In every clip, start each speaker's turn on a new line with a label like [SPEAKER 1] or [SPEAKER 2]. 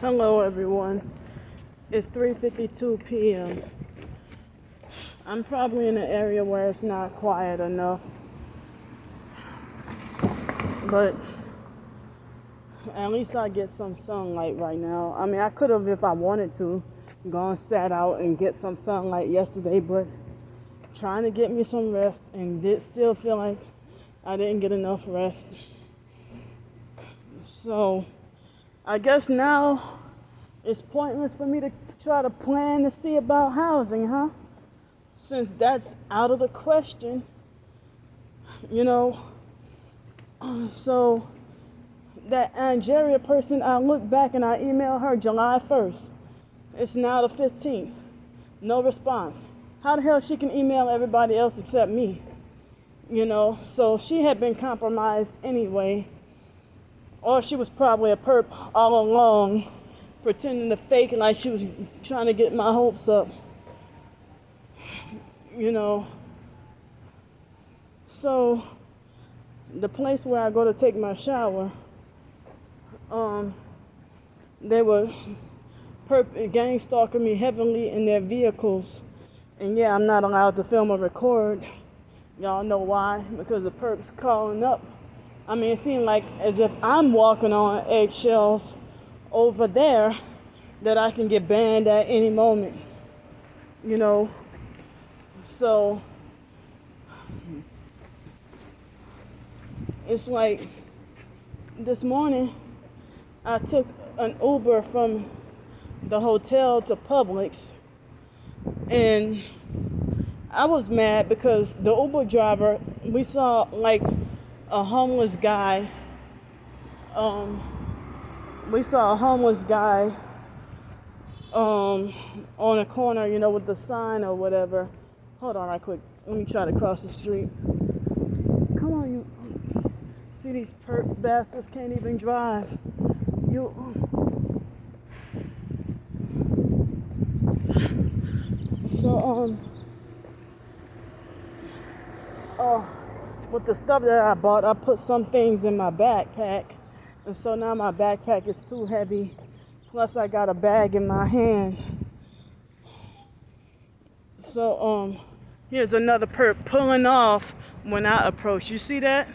[SPEAKER 1] Hello everyone. It's 3:52 p.m. I'm probably in an area where it's not quiet enough, but at least I get some sunlight right now. I mean, I could have, if I wanted to, gone sat out and get some sunlight yesterday, but trying to get me some rest and did still feel like I didn't get enough rest. So I guess now it's pointless for me to try to plan to see about housing, huh? Since that's out of the question, you know. So that Angeria person, I look back and I emailed her July 1st. It's now the 15th. No response. How the hell she can email everybody else except me? You know, so she had been compromised anyway. Or she was probably a perp all along, pretending to fake like she was trying to get my hopes up. You know. So the place where I go to take my shower, they were gang stalking me heavily in their vehicles. And yeah, I'm not allowed to film or record. Y'all know why? Because the perps calling up. I mean, it seemed like as if I'm walking on eggshells over there that I can get banned at any moment. You know? So it's like this morning I took an Uber from the hotel to Publix, and I was mad because the Uber driver, we saw like a homeless guy. We saw a homeless guy on a corner, you know, with the sign or whatever. Hold on right quick. Let me try to cross the street. Come on, you. See, these perp bastards can't even drive. So, with the stuff that I bought, I put some things in my backpack. And so now my backpack is too heavy. Plus I got a bag in my hand. So, here's another perp pulling off when I approach. You see that?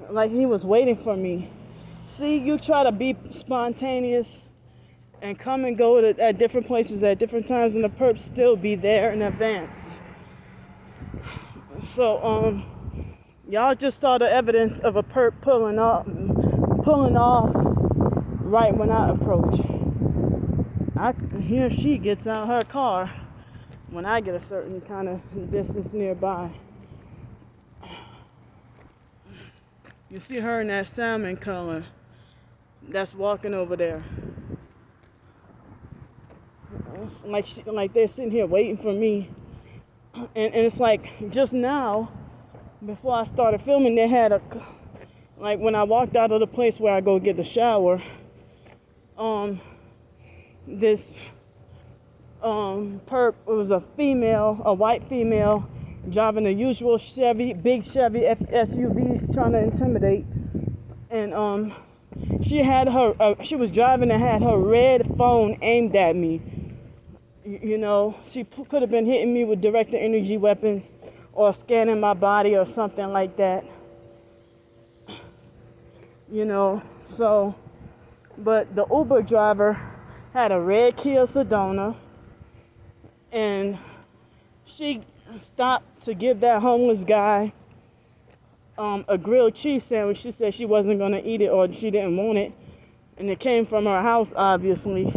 [SPEAKER 1] Like he was waiting for me. See, you try to be spontaneous and come and go at different places at different times, and the perps still be there in advance. So, y'all just saw the evidence of a perp pulling off right when I approach. He or she gets out her car when I get a certain kind of distance nearby. You see her in that salmon color that's walking over there. Like they're sitting here waiting for me. And it's like just now, before I started filming, they had like when I walked out of the place where I go get the shower, this perp, it was a white female, driving the usual big Chevy SUVs, trying to intimidate. And she was driving and had her red phone aimed at me. You know, she could have been hitting me with directed energy weapons or scanning my body or something like that. You know, so, but the Uber driver had a red Kia Sedona, and she stopped to give that homeless guy a grilled cheese sandwich. She said she wasn't going to eat it or she didn't want it, and it came from her house, obviously.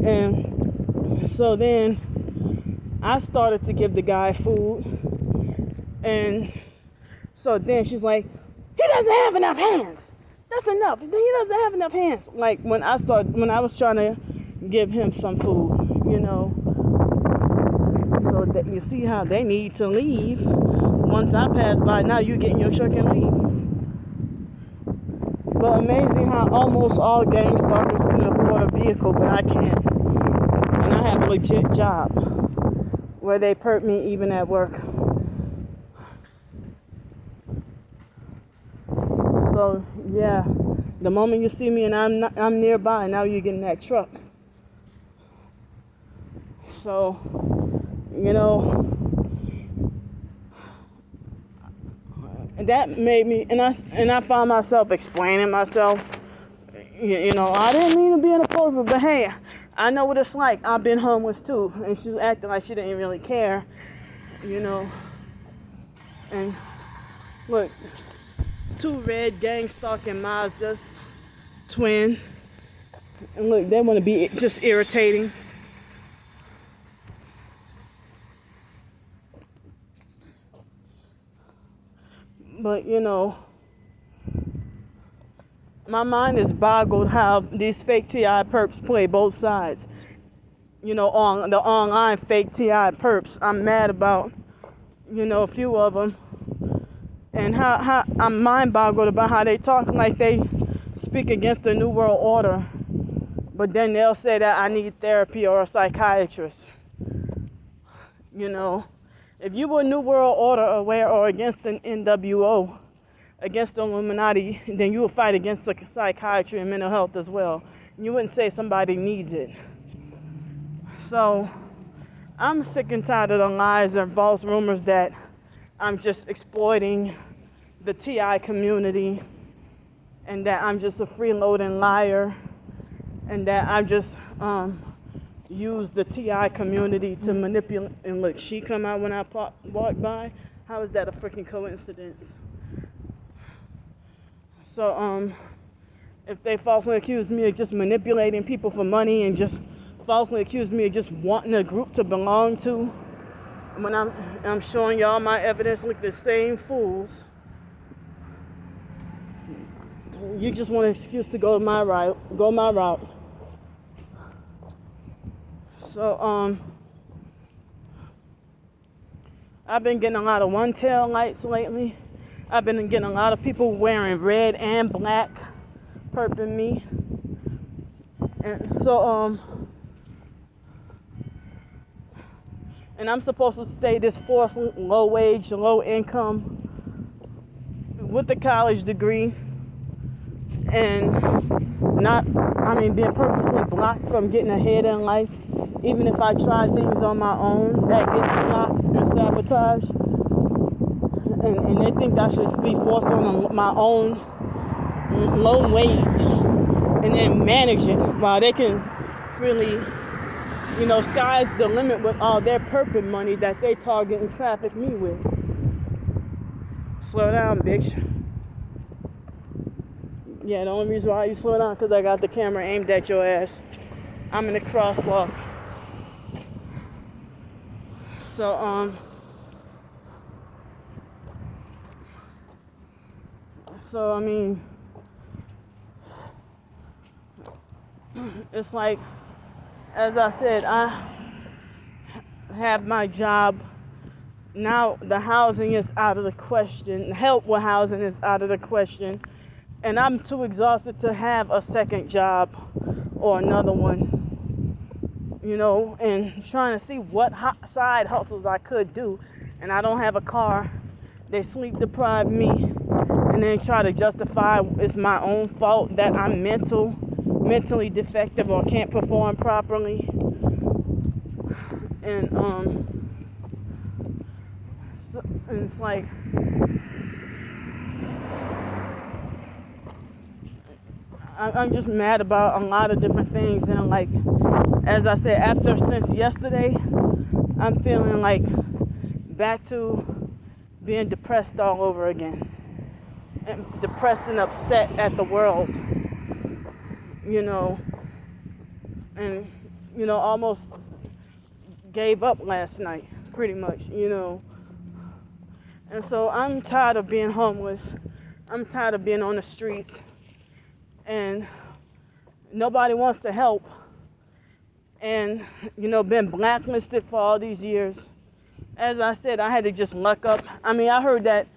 [SPEAKER 1] And so then I started to give the guy food, and so then she's like, he doesn't have enough hands. That's enough. He doesn't have enough hands. Like when I was trying to give him some food, you know. So that you see how they need to leave. Once I pass by, now you get in your truck and leave. But amazing how almost all gang stalkers can afford a vehicle, but I can't. And I have a legit job where they perp me even at work. So So yeah, the moment you see me and I'm nearby, now you're getting that truck. So, you know, that made me, and I found myself explaining myself. You know, I didn't mean to be inappropriate, but hey, I know what it's like. I've been homeless too, and she's acting like she didn't really care, you know. And look, 2 red gang stalking Mazdas, twin, and look, they want to be just irritating. But you know, my mind is boggled how these fake TI perps play both sides. You know, on the online fake TI perps, I'm mad about, you know, a few of them. And how I'm mind boggled about how they talk like they speak against the New World Order. But then they'll say that I need therapy or a psychiatrist. You know, if you were New World Order aware or against the NWO, against the Illuminati, then you would fight against psychiatry and mental health as well. You wouldn't say somebody needs it. So I'm sick and tired of the lies and false rumors that I'm just exploiting the TI community and that I'm just a freeloading liar and that I just use the TI community to manipulate. And look, she come out when I walk by. How is that a freaking coincidence? So if they falsely accuse me of just manipulating people for money and just falsely accuse me of just wanting a group to belong to, when I'm showing y'all my evidence, look, the same fools. You just want an excuse to go my route. So I've been getting a lot of one-tail lights lately. I've been getting a lot of people wearing red and black perping me. And so and I'm supposed to stay this forced low wage, low income with a college degree and being purposely blocked from getting ahead in life. Even if I try things on my own, that gets blocked and sabotaged. And they think I should be forced on my own low wage and then manage it while they can freely, you know, sky's the limit with all their perping money that they target and traffic me with. Slow down, bitch. Yeah, the only reason why you slow down because I got the camera aimed at your ass. I'm in the crosswalk. So I mean, it's like, as I said, I have my job. Now the housing is out of the question. Help with housing is out of the question. And I'm too exhausted to have a second job or another one, you know, and trying to see what side hustles I could do. And I don't have a car. They sleep deprive me and then try to justify it's my own fault that I'm mentally defective or can't perform properly. And it's like, I'm just mad about a lot of different things. And like, as I said, since yesterday, I'm feeling like back to being depressed all over again. And depressed and upset at the world, you know, and, you know, almost gave up last night, pretty much, you know. And so I'm tired of being homeless. I'm tired of being on the streets. And nobody wants to help. And, you know, been blacklisted for all these years. As I said, I had to just luck up. I mean, I heard that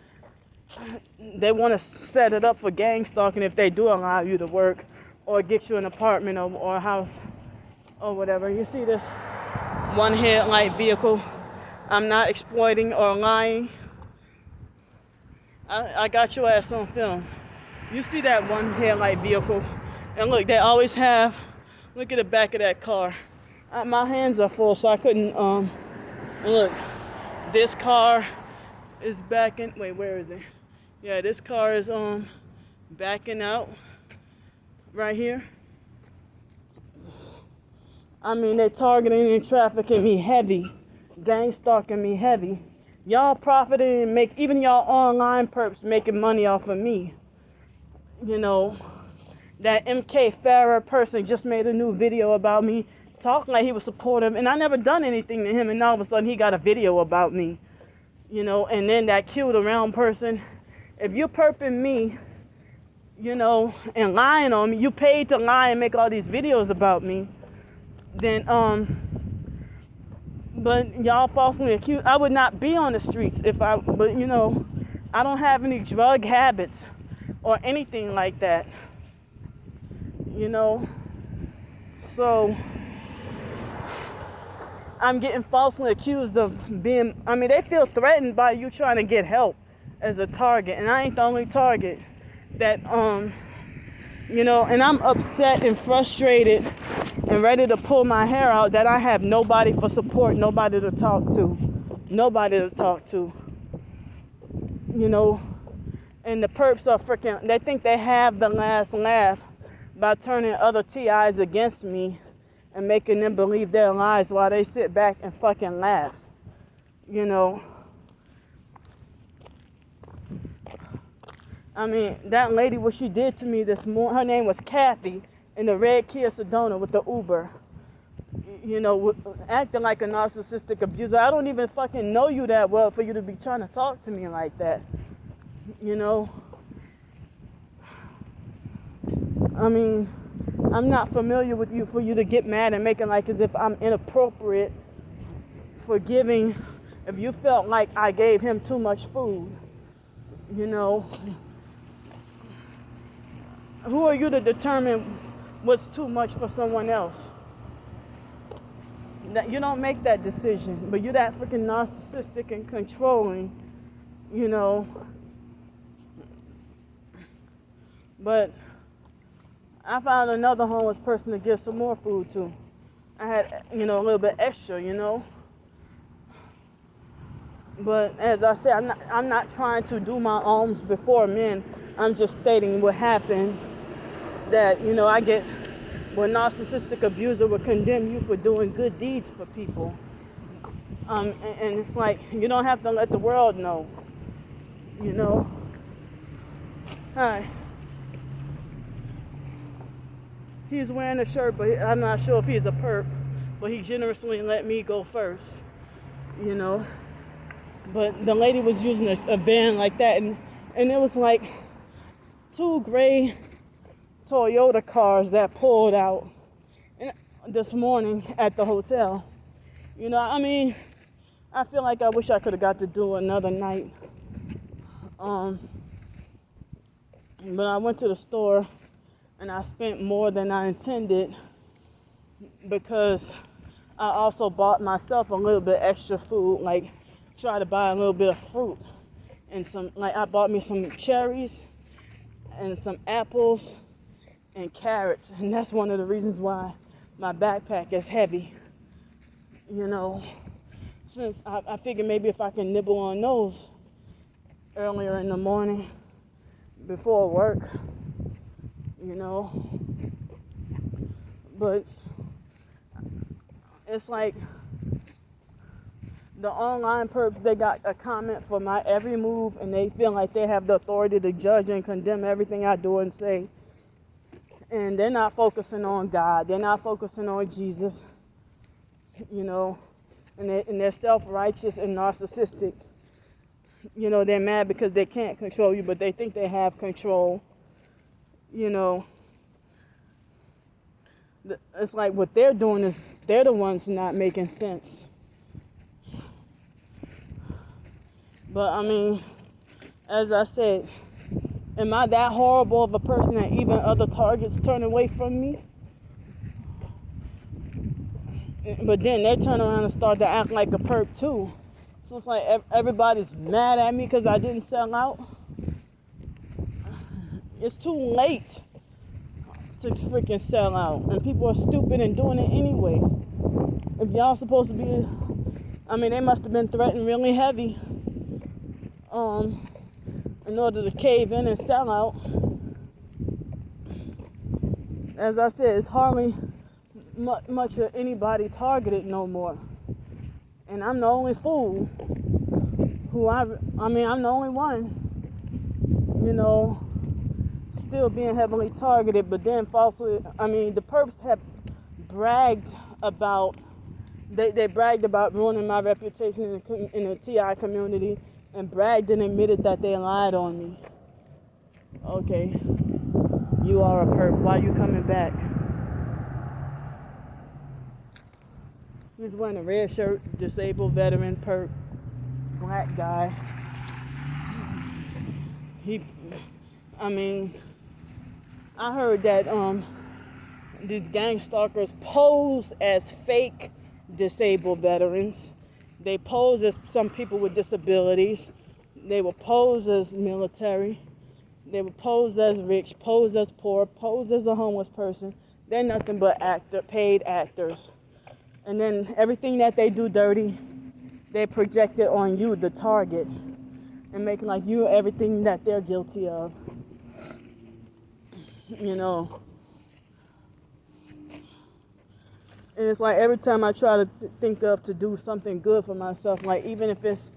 [SPEAKER 1] they want to set it up for gang stalking if they do allow you to work or get you an apartment or a house or whatever. You see this one headlight vehicle? I'm not exploiting or lying. I got your ass on film. You see that one headlight vehicle? And look, they always have, look at the back of that car. My hands are full, so I couldn't, look, this car is backing, wait, where is it? Yeah, this car is, backing out right here. I mean, they're targeting and trafficking me heavy, gang stalking me heavy. Y'all profiting and make, even y'all online perps making money off of me. You know, that MK Farah person just made a new video about me, talking like he was supportive, and I never done anything to him, and all of a sudden he got a video about me. You know, and then that cute around person, if you're perping me, you know, and lying on me, you paid to lie and make all these videos about me, then, but y'all falsely accused. I would not be on the streets if I, but you know, I don't have any drug habits or anything like that, you know. So I'm getting falsely accused of being, I mean, they feel threatened by you trying to get help as a target, and I ain't the only target that, you know, and I'm upset and frustrated and ready to pull my hair out that I have nobody for support, nobody to talk to, you know. And the perps are freaking, they think they have the last laugh by turning other TIs against me and making them believe their lies while they sit back and fucking laugh, you know. I mean, that lady, what she did to me this morning, her name was Kathy, in the red Kia Sedona with the Uber, you know, acting like a narcissistic abuser. I don't even fucking know you that well for you to be trying to talk to me like that, you know. I mean, I'm not familiar with you for you to get mad and making like as if I'm inappropriate for giving, if you felt like I gave him too much food, you know. Who are you to determine what's too much for someone else? That you don't make that decision, but you're that freaking narcissistic and controlling, you know. But I found another homeless person to give some more food to. I had, you know, a little bit extra, you know. But as I said, I'm not trying to do my alms before men. I'm just stating what happened. That, you know, I get, well, narcissistic abuser will condemn you for doing good deeds for people. And it's like, you don't have to let the world know, you know. Hi. He's wearing a shirt, but I'm not sure if he's a perp, but he generously let me go first, you know. But the lady was using a van like that, and it was like 2 gray Toyota cars that pulled out this morning at the hotel. You know, I mean, I feel like I wish I could have got to do another night. But I went to the store and I spent more than I intended because I also bought myself a little bit extra food, like try to buy a little bit of fruit and some, like I bought me some cherries and some apples and carrots, and that's one of the reasons why my backpack is heavy, you know, since I figured maybe if I can nibble on those earlier in the morning before work, you know. But it's like the online perps, they got a comment for my every move, and they feel like they have the authority to judge and condemn everything I do and say. And they're not focusing on God. They're not focusing on Jesus, you know. And they're self-righteous and narcissistic. You know, they're mad because they can't control you, but they think they have control. You know, it's like what they're doing is they're the ones not making sense. But I mean, as I said, am I that horrible of a person that even other targets turn away from me? But then they turn around and start to act like a perp too. So it's like everybody's mad at me because I didn't sell out. It's too late to freaking sell out. And people are stupid and doing it anyway. If y'all supposed to be, they must have been threatened really heavy in order to cave in and sell out. As I said, it's hardly much of anybody targeted no more. And I'm the only fool I'm the only one, still being heavily targeted, but then falsely, the perps have bragged about, they bragged about ruining my reputation in the TI community, and bragged and admitted that they lied on me. Okay, you are a perp, why are you coming back? He's wearing a red shirt, disabled veteran perp, black guy. I heard that these gang stalkers pose as fake disabled veterans. They pose as some people with disabilities. They will pose as military. They will pose as rich, pose as poor, pose as a homeless person. They're nothing but paid actors. And then everything that they do dirty, they project it on you, the target, and making like you everything that they're guilty of. And it's like every time I try to think of to do something good for myself, like even if it's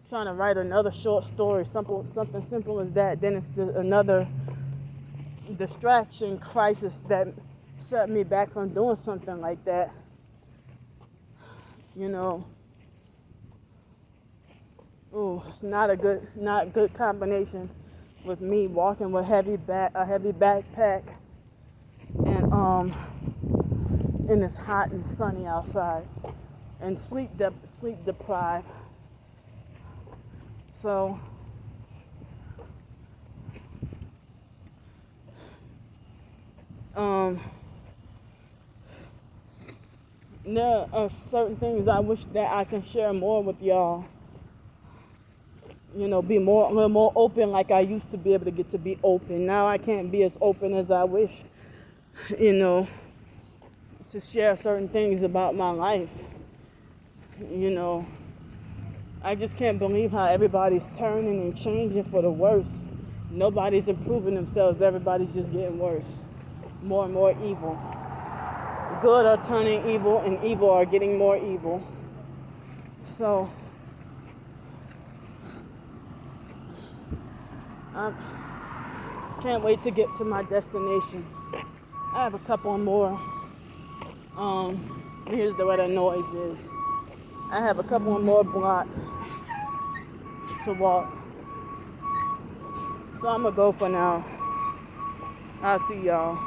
[SPEAKER 1] trying to write another short story, something simple as that, then it's another distraction crisis that set me back from doing something like that. It's not a good combination with me walking with a heavy backpack and and it's hot and sunny outside and sleep deprived. So there are certain things I wish that I can share more with y'all. Be a little more open like I used to be able to get to be open. Now I can't be as open as I wish, to share certain things about my life. I just can't believe how everybody's turning and changing for the worse. Nobody's improving themselves. Everybody's just getting worse. More and more evil. Good are turning evil, and evil are getting more evil. So I can't wait to get to my destination. I have a couple more. Here's where the noise is. I have a couple more blocks to walk. So I'm gonna go for now. I'll see y'all.